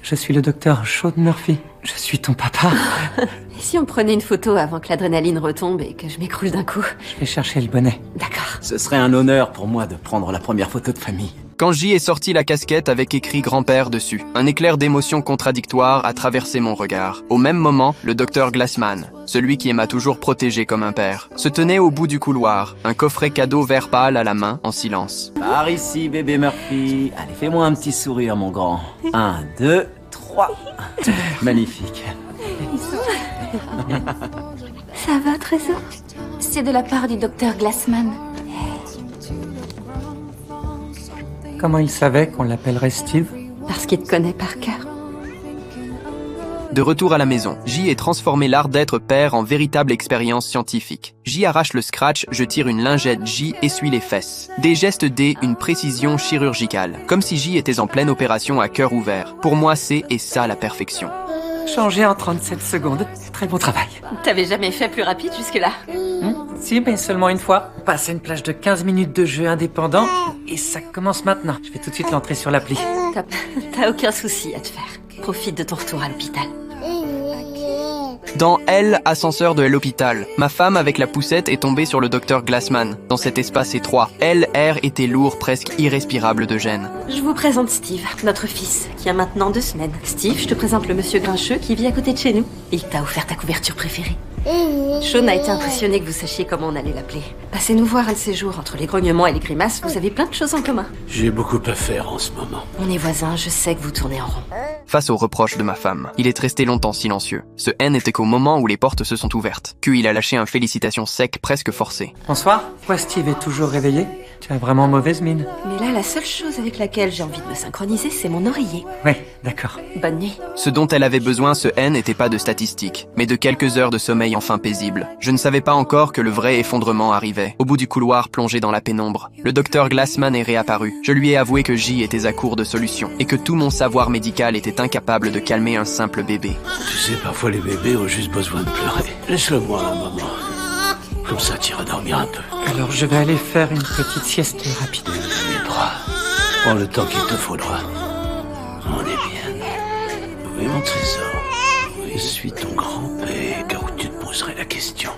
Je suis le docteur Sean Murphy. Je suis ton papa. Et si on prenait une photo avant que l'adrénaline retombe et que je m'écroule d'un coup? Je vais chercher le bonnet. D'accord. Ce serait un honneur pour moi de prendre la première photo de famille. Quand J est sorti la casquette avec écrit grand-père dessus, un éclair d'émotion contradictoire a traversé mon regard. Au même moment, le docteur Glassman, celui qui m'a toujours protégé comme un père, se tenait au bout du couloir, un coffret cadeau vert pâle à la main, en silence. Par ici, bébé Murphy. Allez, fais-moi un petit sourire, mon grand. 1, 2, 3. Magnifique. Ça va, Trésor? C'est de la part du docteur Glassman. Comment il savait qu'on l'appellerait Steve? Parce qu'il te connaît par cœur. De retour à la maison, J est transformé l'art d'être père en véritable expérience scientifique. J arrache le scratch, je tire une lingette, J essuie les fesses. Des gestes D, une précision chirurgicale. Comme si J était en pleine opération à cœur ouvert. Pour moi, c'est et ça la perfection. Changé en 37 secondes. Très bon travail. T'avais jamais fait plus rapide jusque-là? Si, mais seulement une fois. Passer une plage de 15 minutes de jeu indépendant. Et ça commence maintenant. Je vais tout de suite l'entrer sur l'appli. Top. T'as aucun souci à te faire. Profite de ton retour à l'hôpital. Dans L, ascenseur de l'hôpital, ma femme avec la poussette est tombée sur le docteur Glassman. Dans cet espace étroit, L, air était lourd, presque irrespirable de gêne. Je vous présente Steve, notre fils, qui a maintenant 2 semaines. Steve, je te présente le monsieur grincheux qui vit à côté de chez nous. Il t'a offert ta couverture préférée. Sean a été impressionné que vous sachiez comment on allait l'appeler. Passez nous voir un de ces jours, entre les grognements et les grimaces, vous avez plein de choses en commun. J'ai beaucoup à faire en ce moment. On est voisins, je sais que vous tournez en rond. Face aux reproches de ma femme, il est resté longtemps silencieux. Ce N n'était qu'au moment où les portes se sont ouvertes, qu'il a lâché un félicitation sec presque forcé. Bonsoir. Pourquoi Steve est toujours réveillé? Tu as vraiment mauvaise mine. Mais là, la seule chose avec laquelle j'ai envie de me synchroniser, c'est mon oreiller. Ouais, d'accord. Bonne nuit. Ce dont elle avait besoin, ce N, n'était pas de statistiques, mais de quelques heures de sommeil enfin paisible. Je ne savais pas encore que le vrai effondrement arrivait. Au bout du couloir, plongé dans la pénombre, le docteur Glassman est réapparu. Je lui ai avoué que J était à court de solutions, et que tout mon savoir médical était incapable de calmer un simple bébé. Tu sais, parfois les bébés ont juste besoin de pleurer. Laisse-le-moi un moment. Comme ça, tu iras dormir un peu. Alors je vais aller faire une petite sieste rapide. Les bras. Prends le temps qu'il te faudra. On est bien. Oui, mon trésor. Je suis ton grand-père, car où tu te poserais la question.